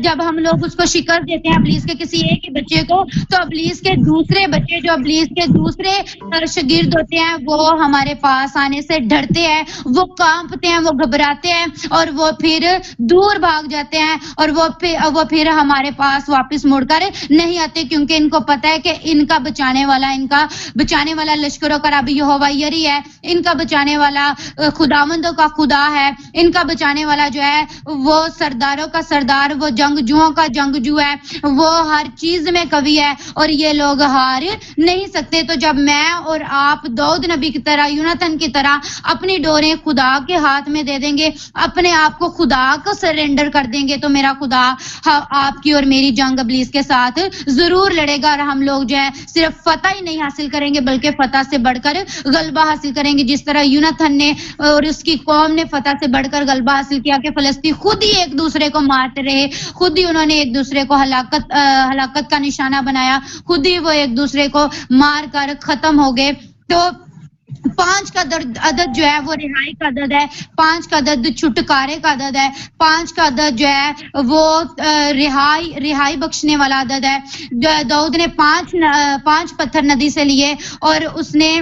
جب ہم لوگ اس کو شکست دیتے ہیں، ابلیس کے کسی ایک ہی بچے کو، تو ابلیس کے دوسرے بچے جو ابلیس کے دوسرے شاگرد ہوتے ہیں وہ ہمارے پاس آنے سے ڈرتے ہیں، وہ کانپتے ہیں، وہ گھبراتے ہیں اور وہ پھر دور بھاگ جاتے ہیں. اور وہ پھر ہمارے پاس واپس مڑ کر نہیں آتے، کیونکہ ان کو پتہ ہے کہ ان کا بچانے والا لشکروں کا رب یہوہ یری ہے. ان کا بچانے والا خداوندوں کا خدا ہے. ان کا بچانے والا جو ہے وہ سرداروں کا سردار، وہ جنگجوؤں کا جنگجو ہے، وہ ہر چیز میں قوی ہے اور یہ لوگ ہار نہیں سکتے. تو جب میں اور آپ داؤد نبی کی طرح، یوناتن کی طرح اپنی ڈوریں خدا کے ہاتھ میں دے دیں گے، اپنے آپ کو خدا کو سرنڈر کر دیں گے، تو میرا خدا آپ کی اور میری جنگ ابلیس کے ساتھ ضرور لڑے گا. اور ہم لوگ جو ہے صرف فتح ہی نہیں حاصل کریں گے بلکہ فتح سے بڑھ کر غلبہ حاصل کریں گے. جس طرح یوناتن نے اور اس کی قوم نے فتح سے بڑھ کر غلبہ حاصل کیا کہ فلسطین خود ہی ایک دوسرے کو مارتے رہے، خود ہی انہوں نے ایک دوسرے کو ہلاکت کا نشانہ بنایا، خود ہی وہ ایک دوسرے کو مار کر ختم ہو گئے. تو 5 کا عدد جو ہے وہ رہائی کا عدد ہے، 5 کا عدد چھٹکارے کا عدد ہے، 5 کا عدد جو ہے وہ رہائی بخشنے والا عدد ہے. داؤد نے 5 پتھر ندی سے لیے اور اس نے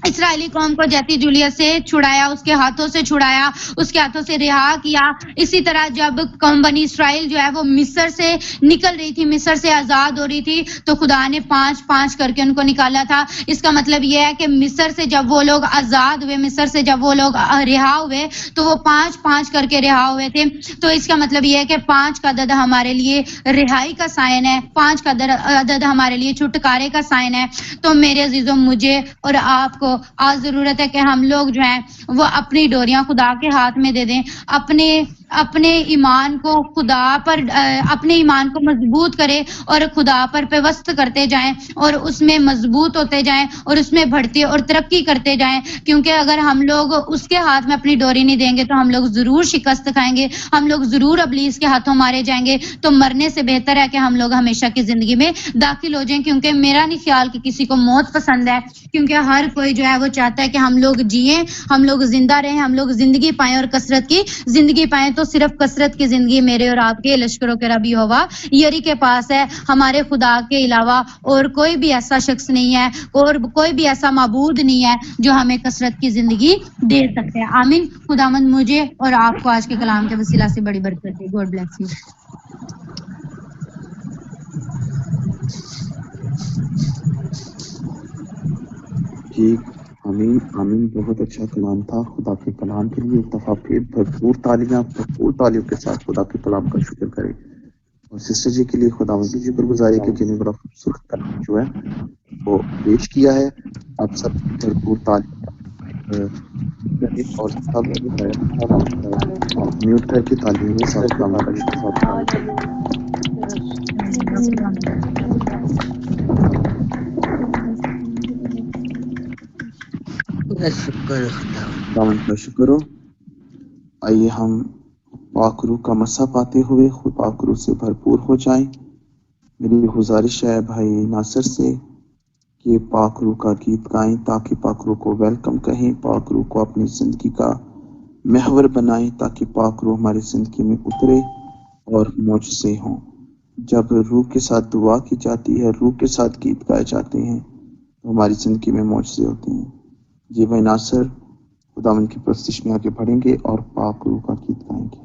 اسرائیلی قوم کو جیتی جولیت سے چھڑایا، اس کے ہاتھوں سے چھڑایا، اس کے ہاتھوں سے رہا کیا. اسی طرح جب قوم بنی اسرائیل جو ہے وہ مصر سے نکل رہی تھی، مصر سے آزاد ہو رہی تھی، تو خدا نے 5 کر کے ان کو نکالا تھا. اس کا مطلب یہ ہے کہ مصر سے جب وہ لوگ آزاد ہوئے، مصر سے جب وہ لوگ رہا ہوئے تو وہ 5 کر کے رہا ہوئے تھے. تو اس کا مطلب یہ ہے کہ 5 کا عدد ہمارے لیے رہائی کا سائن ہے، 5 کا عدد ہمارے لیے چھٹکارے کا سائن ہے. تو میرے عزیزوں، مجھے اور آپ کو آج ضرورت ہے کہ ہم لوگ جو ہیں وہ اپنی ڈوریاں خدا کے ہاتھ میں دے دیں، اپنے ایمان کو اپنے ایمان کو مضبوط کرے اور خدا پر پیوست کرتے جائیں اور اس میں مضبوط ہوتے جائیں اور اس میں بڑھتے اور ترقی کرتے جائیں. کیونکہ اگر ہم لوگ اس کے ہاتھ میں اپنی ڈوری نہیں دیں گے تو ہم لوگ ضرور شکست کھائیں گے، ہم لوگ ضرور ابلیس کے ہاتھوں مارے جائیں گے. تو مرنے سے بہتر ہے کہ ہم لوگ ہمیشہ کی زندگی میں داخل ہو جائیں. کیونکہ میرا نہیں خیال کہ کسی کو موت پسند ہے، کیونکہ ہر کوئی جو ہے وہ چاہتا ہے کہ ہم لوگ جئیں، ہم لوگ زندہ رہیں، ہم لوگ زندگی پائیں اور کثرت کی زندگی پائیں. تو صرف کثرت کی زندگی میرے اور آپ کے لشکروں کے رب یہوہ یری کے پاس ہے. ہمارے خدا کے علاوہ اور کوئی بھی ایسا شخص نہیں ہے اور کوئی بھی ایسا معبود نہیں ہے جو ہمیں کثرت کی زندگی دے سکتے ہیں. آمین. خداوند مجھے اور آپ کو آج کے کلام کے وسیلہ سے بڑی برکت دے. God bless you. ٹھیک، آمین. بہت اچھا کلام تھا. خدا کے کلام کے لیے ایک دفعہ پھر بھرپور تالیوں کے ساتھ خدا کے کلام کا شکر کریں. اور سسٹر جی کے لیے خدا کی شکر گزاری کہ جنہیں بڑا خوبصورت کلام جو ہے وہ پیش کیا ہے. آپ سب بھرپور تالیاں اور سب میوٹ کر کے تعلیم کے ساتھ کلام کا شکر. خداوند کا شکر ہو. آئیے ہم پاک روح کا مسا پاتے ہوئے خود پاک روح سے بھرپور ہو جائیں. میری گزارش ہے بھائی ناصر سے کہ پاک روح کا گیت گائیں تاکہ پاک روح کو ویلکم کہیں، پاک روح کو اپنی زندگی کا محور بنائیں تاکہ پاک روح ہماری زندگی میں اترے اور معجزے ہوں۔ جب روح کے ساتھ دعا کی جاتی ہے، روح کے ساتھ گیت گائے جاتے ہیں تو ہماری زندگی میں معجزے ہوتے ہیں۔ جی بھائی ناصر خداوند کی پرستش میں آگے بڑھیں گے اور پاک روح کا گیت گائیں گے۔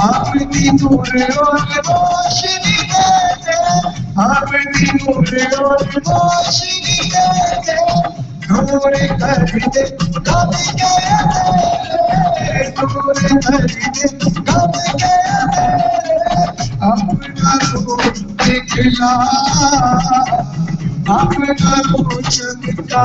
Apni noor aur roshni de, apni noor aur roshni de, noor kar de kab gaya mere, noor kar de kab gaya mere, apna noor dikhla, apna noor chmka,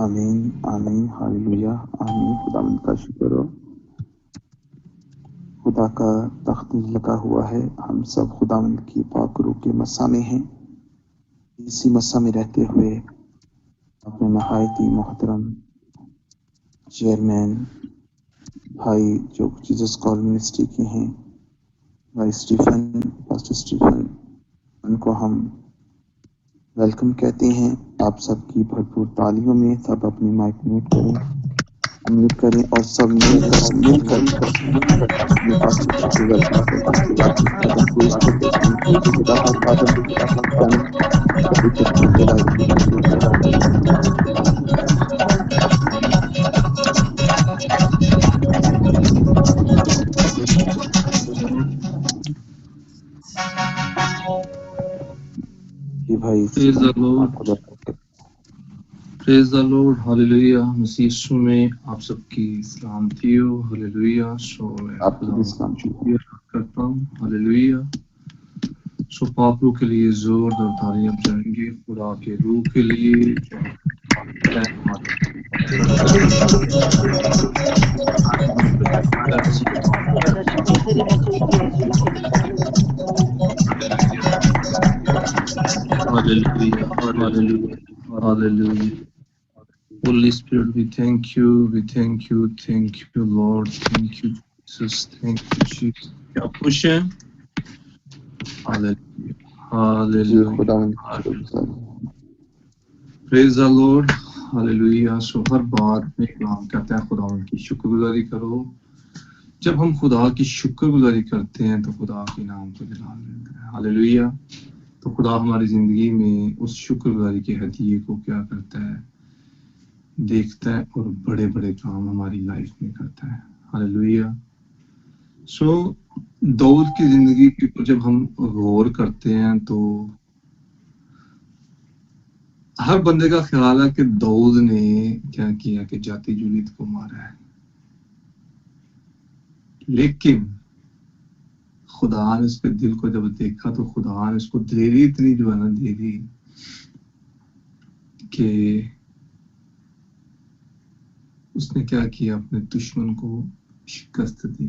آمین آمین ہاللویا آمین. خداوند کا شکر ہو. خدا کا تخت لگا ہوا ہے. ہم سب خداوند کی پاک روح کے مسا میں ہیں. اسی مسا میں رہتے ہوئے اپنے نہایت ہی محترم چیئرمین بھائی جو جیزس کال منسٹری کے ہیں، بھائی اسٹیفن، پاسٹر اسٹیفن، ان کو ہم ویلکم کہتے ہیں. آپ سب کی بھرپور تعلیموں میں سب اپنی مائک میوٹ کریں اور سب مل کر اپنے پاسٹر کو ویلکم کریں. کوئی خدا کا خادم جی بھائی. پریز دا لارڈ. ہاللویا. مسیح یسوع میں آپ سب کی سلامتی ہو. ہاللویا. سو میں آپ کی شکریہ کرتا ہوں. ہاللویا. سو پاک روح کے لیے زور اور تعریف جائیں گے. خدا کے روح کے لیے Holy Spirit, we thank you, thank you, Lord, thank you, Jesus, thank you, Jesus. کیا خوش ہیں؟ Praise the Lord, hallelujah. So ہر بات میں کلام کہتا ہے خدا کی شکر گزاری کرو. جب ہم خدا کی شکر گزاری کرتے ہیں تو خدا کے نام کو جلال ملتا ہے. ہاللویا. تو خدا ہماری زندگی میں اس شکر گزاری کے ہدیے کو کیا کرتا ہے؟ دیکھتا ہے اور بڑے بڑے کام ہماری لائف میں کرتا ہے. ہاللویا. سو داؤد کی زندگی کے اوپر جب ہم غور کرتے ہیں تو ہر بندے کا خیال ہے کہ داؤد نے کیا کیا کہ جاتی جولیت کو مارا ہے، لیکن خدا نے اس کے دل کو جب دیکھا تو خدا نے اس کو دلیری اتنی جو ہے نا دے دی کہ اس نے کیا کیا، اپنے دشمن کو شکست دی.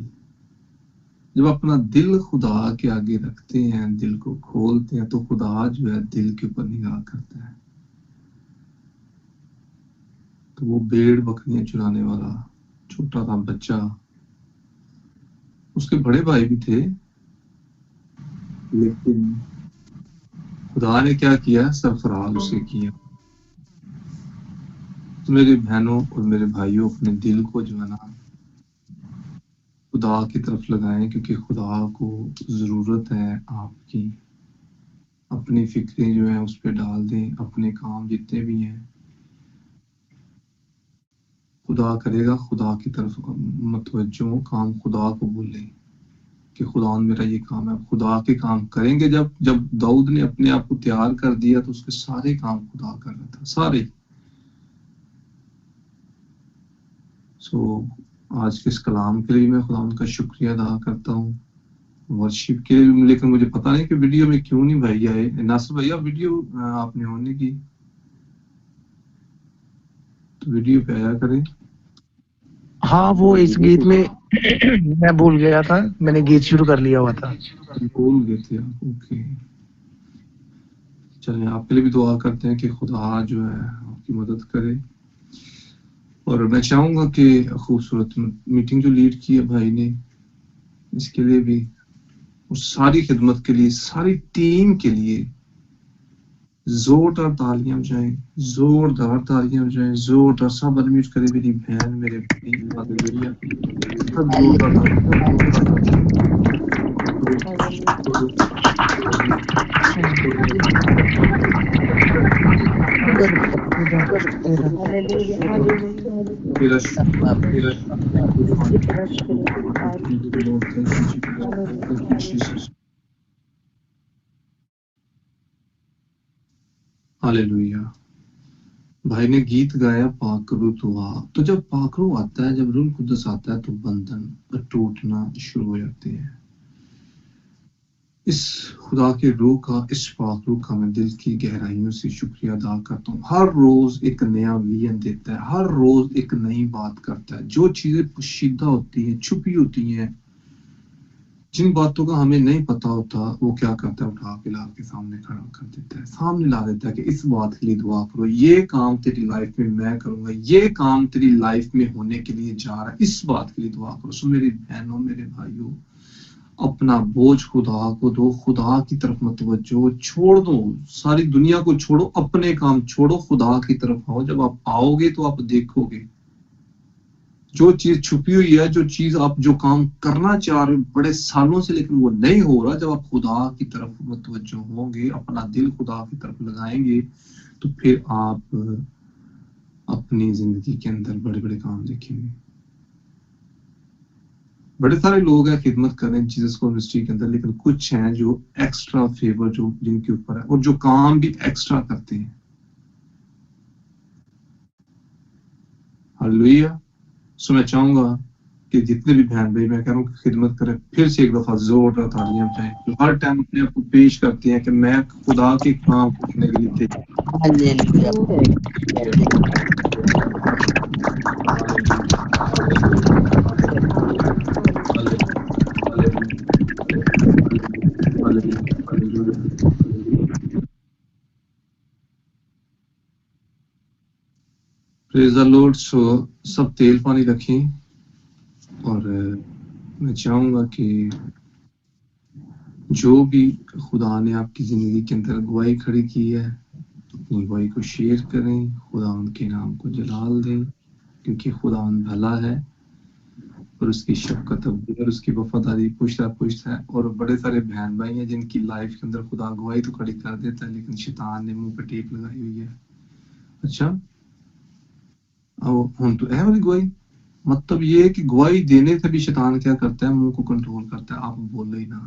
جب اپنا دل خدا کے آگے رکھتے ہیں، دل کو کھولتے ہیں، تو خدا جو ہے دل کے اوپر نگاہ کرتا ہے. تو وہ بھیڑ بکریاں چرانے والا چھوٹا تھا بچہ، اس کے بڑے بھائی بھی تھے، لیکن خدا نے کیا کیا؟ سرفراز اسے کیا. تو میرے بہنوں اور میرے بھائیوں اپنے دل کو جو ہے نا خدا کی طرف لگائیں، کیونکہ خدا کو ضرورت ہے آپ کی. اپنی فکریں جو ہیں اس پہ ڈال دیں، اپنے کام جتنے بھی ہیں خدا کرے گا. خدا کی طرف متوجہ ہوں، کام خدا کو بولیں کہ خدا میرا یہ کام ہے. خدا کے کام کریں گے. جب داؤد نے اپنے آپ کو تیار کر دیا تو اس کے سارے کام خدا کر رہا تھا، سارے. آج کے اس کلام کے لیے میں خدا کا شکریہ ادا کرتا ہوں، ورشپ کے لیے. لیکن مجھے پتا نہیں کہ ویڈیو میں کیوں نہیں بھائی آئے. ناصر بھیا ویڈیو آپ نے آن نہیں کی تو ویڈیو پہ آیا کریں. ہاں وہ اس گیت میں میں بھول گیا تھا، میں نے گیت شروع کر لیا ہوا تھا. بھول گئے تھے آپ؟ اوکے چلیں، آپ کے لیے بھی دعا کرتے ہیں کہ خدا جو ہے آپ کی مدد کرے. اور میں چاہوں گا کہ خوبصورت میٹنگ جو لیڈ کی ہے بھائی نے، اس کے لیے بھی اور ساری خدمت کے لیے، ساری ٹیم کے لیے زوردار تالیاں بجائیں، زوردار تالیاں بجائیں، زوردار. سب انمیوٹ کرے، میری بہن، میرے بھائی، ہاللیلویہ. سب زوردار ہاللیلویہ. بھائی نے گیت گایا پاک کرو تو آ. تو جب پاک رو آتا ہے، جب روح القدس آتا ہے تو بندھن ٹوٹنا شروع ہو جاتے ہیں. اس خدا کے روح کا، اس پاک روح کا میں دل کی گہرائیوں سے شکریہ ادا کرتا ہوں. ہر روز ایک نیا ویژن دیتا ہے، ہر روز ایک نئی بات کرتا ہے. جو چیزیں پوشیدہ ہوتی ہیں، چھپی ہوتی ہیں، جن باتوں کا ہمیں نہیں پتا ہوتا، وہ کیا کرتا ہے؟ اٹھا کے لا کے سامنے کھڑا کر دیتا ہے، سامنے لا دیتا ہے کہ اس بات کے لیے دعا کرو، یہ کام تیری لائف میں کروں گا، یہ کام تیری لائف میں ہونے کے لیے جا رہا ہے، اس بات کے لیے دعا کرو. سو میری بہنوں، میرے بھائیوں، اپنا بوجھ خدا کو دو، خدا کی طرف متوجہ چھوڑ دو. ساری دنیا کو چھوڑو، اپنے کام چھوڑو، خدا کی طرف آؤ. جب آپ آؤ گے تو آپ دیکھو گے جو چیز چھپی ہوئی ہے، جو چیز آپ جو کام کرنا چاہ رہے ہو بڑے سالوں سے لیکن وہ نہیں ہو رہا، جب آپ خدا کی طرف متوجہ ہوں گے، اپنا دل خدا کی طرف لگائیں گے، تو پھر آپ اپنی زندگی کے اندر بڑے بڑے کام دیکھیں گے. بڑے سارے لوگ ہیں خدمت کر رہے ہیں جیسس کو منسٹری کے اندر، لیکن کچھ ہیں جو ایکسٹرا فیور جو جن کے اوپر ہے، اور جو کام بھی ایکسٹرا کرتے ہیں. ہاللیلویہ. سو میں چاہوں گا کہ جتنے بھی بہن بھائی، میں کہہ رہا ہوں کہ خدمت کریں. پھر سے ایک دفعہ زور اور تالیاں بجائیں جو ہر ٹائم اپنے آپ کو پیش کرتے ہیں کہ میں خدا کے کام کرنے کے لیے پریز دی لارڈ. سو سب تیل پانی رکھیں، اور میں چاہوں گا کہ جو بھی خدا نے آپ کی زندگی کے اندر گواہی کھڑی کی ہے، اپنی گواہی کو شیئر کریں، خدا ان کے نام کو جلال دیں، کیونکہ خدا ان بھلا ہے اور اس کی شفقت اور اس کی وفاداری پشت پشت ہے. اور بڑے سارے بہن بھائی ہیں جن کی لائف کے اندر خدا گواہی تو کھڑی کر دیتا ہے، لیکن شیطان نے منہ پہ ٹیپ لگائی ہوئی ہے. اچھا ہم تو اے والی گواہی، مطلب یہ ہے کہ گواہی دینے سے بھی شیطان کیا کرتا ہے؟ منہ کو کنٹرول کرتا ہے، آپ بولے ہی نہ.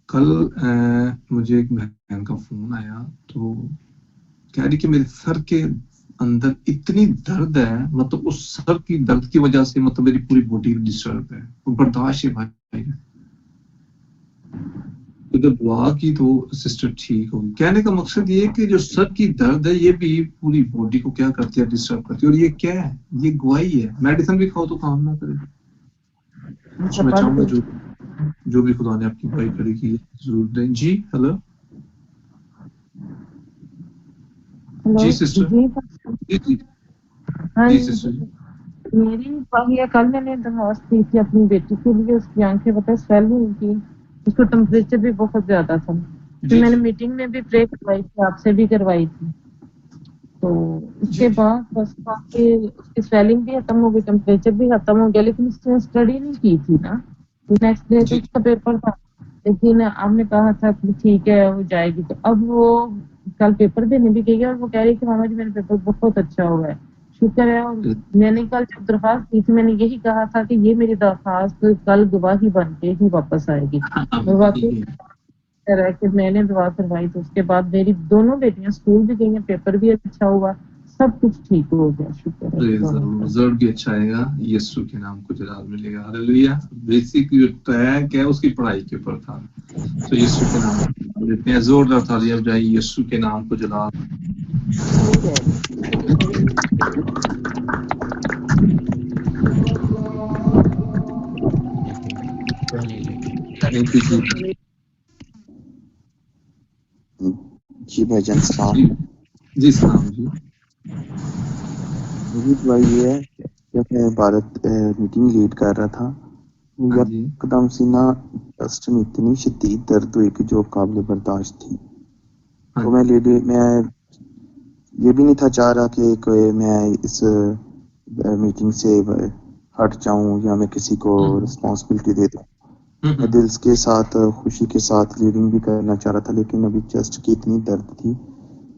کل مجھے ایک بہن کا فون آیا تو کہہ رہی کہ میرے سر کے اندر اتنی درد ہے، مطلب اس سر کی درد کی وجہ سے مطلب میری پوری باڈی ڈسٹرب ہے، وہ برداشت ہے بھائی. جب دعا کی تو سسٹر ٹھیک ہوگی. کہنے کا مقصد یہ ہے کہ جو سر کی درد ہے یہ بھی پوری باڈی کو کیا کرتی ہے؟ ڈسٹرب کرتی ہے. اور یہ کیا ہے؟ یہ گواہی ہے. میڈیسن بھی کھاؤ تو کام نہ کرے. میں چاہوں گا جو بھی خدا نے آپ کی گواہی کھڑی کی ضرور دیں. جی ہلو جی سسٹر. جی جی جی سسٹر. میری کل میں نے درخواست کی تھی اپنی بیٹی کے لیے، اس کی آنکھیں سویل ہوئی تھی، اس کو ٹمپریچر بھی بہت زیادہ تھا. تو میں نے میٹنگ میں بھی پرے کروائی تھی, آپ سے بھی کروائی تھی. تو اس کے بعد بس اس کی سویلنگ بھی ختم ہو گئی, ٹمپریچر بھی ختم ہو گیا, لیکن اس نے اسٹڈی نہیں کی تھی نا. نیکسٹ ڈے تو اس کا پیپر تھا, لیکن آپ نے کہا تھا کہ ٹھیک ہے وہ جائے گی. تو اب وہ کل پیپر دینے بھی گئی ہے, اور وہ کہہ رہی کہ ماما جی میرا پیپر بہت اچھا ہوا ہے, شکر ہے. اور میں نے کل جب درخواست کی تھی میں نے یہی کہا تھا کہ یہ میری درخواست کل گواہی بن کے ہی واپس آئے گی. واقعی کہ میں نے دعا کروائی, تو اس کے بعد میری دونوں بیٹیاں اسکول بھی گئی ہیں, پیپر بھی اچھا ہوا, سب کچھ ٹھیک ہو گیا. شکر ہے. رزلٹ بھی اچھا آئے گا, یسوع کے نام کو جلال ملے گا. ہاللیلویہ. بیسک جو ٹریک ہے اس کی پڑھائی کے اوپر تھا, تو یسوع کے نام دیتے ہیں زوردار تالیاں بجائیں یسوع کے نام کو جلال. جی بھائی جان سلام. جی سلام جی. میری دعا یہ ہے کہ میں بھارت میٹنگ لیڈ کر رہا تھا, ایک دم سے نا چیسٹ میں اتنی شدید درد ہوئی کہ جو قابل برداشت تھی. تو میں یہ بھی نہیں تھا چاہ رہا کہ میں اس میٹنگ سے ہٹ جاؤں یا میں کسی کو رسپانسبلٹی دے دوں. میں دل کے ساتھ خوشی کے ساتھ لیڈنگ بھی کرنا چاہ رہا تھا, لیکن ابھی چیسٹ کی اتنی درد تھی.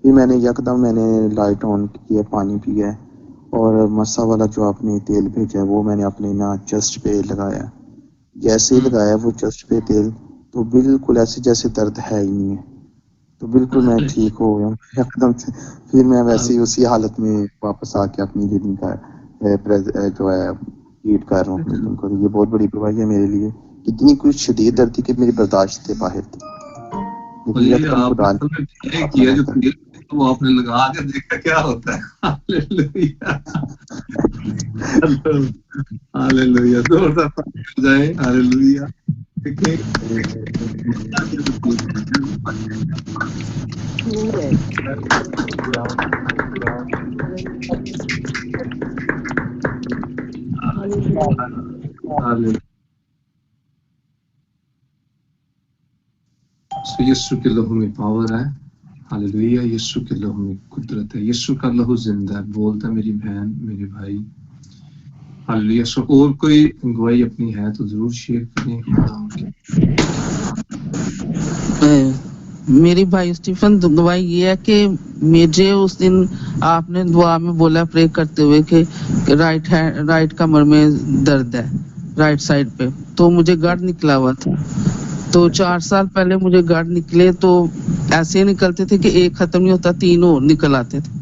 پھر میں نے یکدم لائٹ آن کیا, پانی پیا, اور مسا والا جو آپ نے تیل بھیجا ہے وہ میں نے اپنے نا چیسٹ پہ لگایا. جیسے ہی لگایا وہ چیسٹ پہ تیل, تو بالکل ایسے جیسے درد ہے ہی نہیں ہے. تو بالکل میں ٹھیک ہو گیا یکدم سے. پھر میں ویسے ہی اسی حالت میں واپس آ کے اپنی لیڈنگ کا جو ہے لیڈ کر رہا ہوں میٹنگ کو. یہ بہت بڑی گواہی ہے میرے لیے. اتنی کچھ شدید درد تھی کہ میری برداشت سے باہر تھی. وہ آپ نے لگا کے دیکھا کیا ہوتا ہے. ہاللیلویہ. زوردار ہو جائے. ہاللیلویہ. یسوع کے لہو میں پاور ہے. ہاللیلویہ. یسوع کے لہو میں قدرت ہے. یسوع کا لہو زندہ ہے. بولتا میری بہن میرے بھائی. ہاللیلویہ. اور کوئی گواہی اپنی ہے تو ضرور شیئر کریں. میری بھائی اسٹیفن گواہی یہ ہے کہ مجھے اس دن آپ نے دعا میں بولا پرے کرتے ہوئے کہ رائٹ کمر میں درد ہے, رائٹ سائڈ پہ. تو مجھے گڑ نکلا ہوا تھا. تو 4 سال پہلے مجھے گڑ نکلے تو ایسے نکلتے تھے کہ ایک ختم نہیں ہوتا, 3 اور نکل آتے تھے.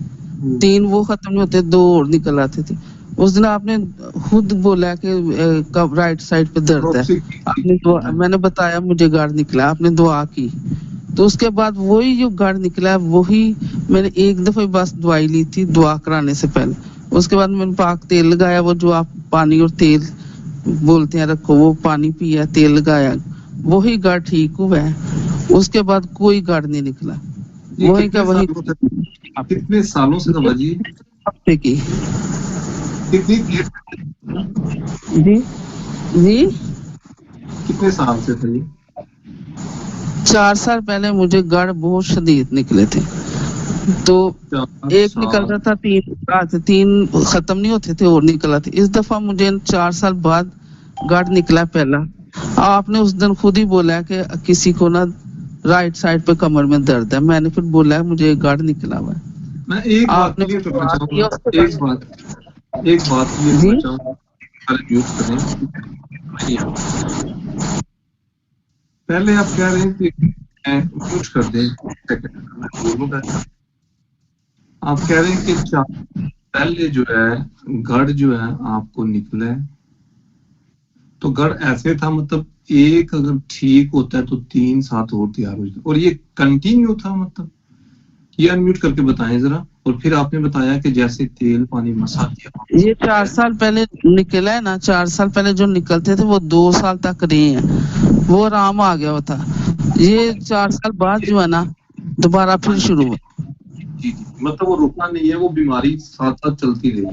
3 وہ ختم نہیں ہوتے, 2 اور نکل آتے تھے. اس دن آپ نے خود بولا کہ رائٹ سائڈ پہ درد ہے. آپ نے میں نے بتایا مجھے گڑ نکلا, آپ نے دعا کی. تو اس کے بعد وہی جو گڑ نکلا ہے وہی میں نے ایک دفعہ بس دوائی لی تھی دعا کرانے سے پہلے. اس کے بعد میں نے پاک تیل لگایا, وہ جو آپ پانی اور تیل بولتے ہیں رکھو, وہ پانی پیا, تیل لگایا, وہی گڑ ٹھیک ہوا ہے. اس کے بعد کوئی گڑ نہیں نکلا. وہی کا وہی. کتنے سالوں سے سمجھیے ہفتے کی. جی جی کتنے سال سے تھے؟ 4 سال پہلے مجھے گڑ بہت شدید نکلے تھے. تو ایک نکلتا تھا, 3 ختم نہیں ہوتے تھے اور نکلا تھا. اس دفعہ مجھے 4 سال بعد گڑ نکلا پہلا. آپ نے اس دن خود ہی بولا کہ کسی کو نا رائٹ سائڈ پہ کمر میں درد ہے. میں نے پھر بولا مجھے گڑ نکلا ہوا ہے. میں ایک بات کلیئر کرنا چاہوں گا. ایک بات کلیئر کرنا چاہوں گا. میوٹ کریں. پہلے آپ کہہ رہے ہیں کہ میوٹ کر دیں. آپ کہہ رہے ہیں کہ پہلے جو ہے گڑ جو ہے آپ کو نکلا ہے, تو گڑ ایسے تھا مطلب ایک اگر ٹھیک ہوتا ہے تو 3 ساتھ اور تیار ہو جاتا, اور یہ کنٹینیو تھا مطلب. یہ انمیوٹ کر کے بتائیں ذرا. اور پھر آپ نے بتایا کہ جیسے تیل پانی مسا دیا. یہ 4 سال پہلے نکلا ہے نا, 4 سال پہلے جو نکلتے تھے وہ 2 سال تک رہے ہیں, وہ آرام آ گیا ہوتا. یہ 4 سال بعد جو ہے نا دوبارہ پھر شروع ہوا. جی مطلب وہ رکنا نہیں ہے, وہ بیماری ساتھ ساتھ چلتی رہی ہے.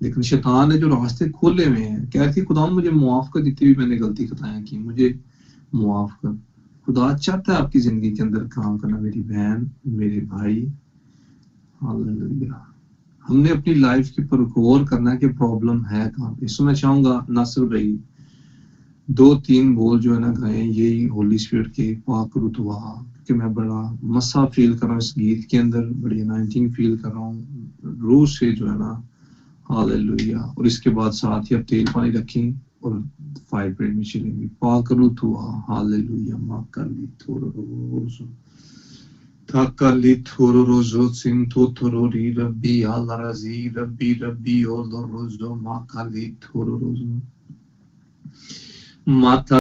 لیکن شیطان نے جو راستے کھولے ہوئے ہیں، کہتی ہے خدا مجھے معاف کر، جتنی بھی میں نے غلطی خطائیں کی مجھے معاف کر. خدا چاہتا ہے آپ کی زندگی کے اندر کام کرنا، میری بہن، میرے بھائی. ہاللیلویہ. ہم نے اپنی لائف کے پر غور کرنا ہے کہ پرابلم ہے کہاں پہ. اس میں چاہوں گا ناصر بھائی 2-3 بول جو ہے نا گائیں، یہی ہولی اسپرٹ کے پاک روح دعا، کہ میں بڑا مسا فیل کر رہا ہوں اس گیت کے اندر، بڑی انائٹنگ فیل کر رہا ہوں روح سے جو ہے نا. ہاللیلویہ. اور اس کے بعد ساتھ ہی اب تیل پانی رکھیں اور 5 پریڈ میں چلیں گے. پاک روح دعا. ہاللیلویہ. ماکلی تھورو روزو تاکلی تھورو روزو سنتو تھوروری ربی اللہ رضی ربی ربی اولو روزو ماکلی تھورو روزو ماتا